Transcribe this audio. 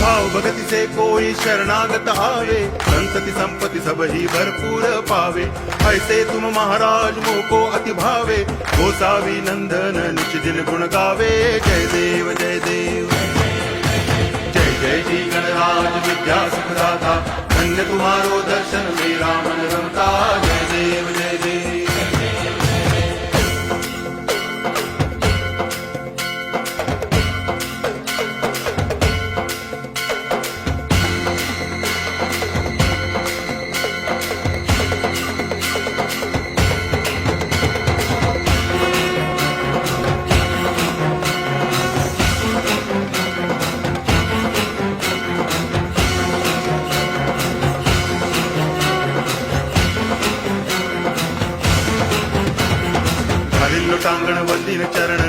भाव भगतीचे कोळी शरणागत हावे, संतती संपत्ती सबही भरपूर पावे। ऐसे तुम महाराज मोको अति भावे, गोसावी नंदन निच दिन गुण गावे। जय देव जय देव जय जय जी गणराज विद्या सुखदाता, धन्य तुम्हारो दर्शन मेरा मन रमता। जय देव जय देव टांगण वंदिन चरण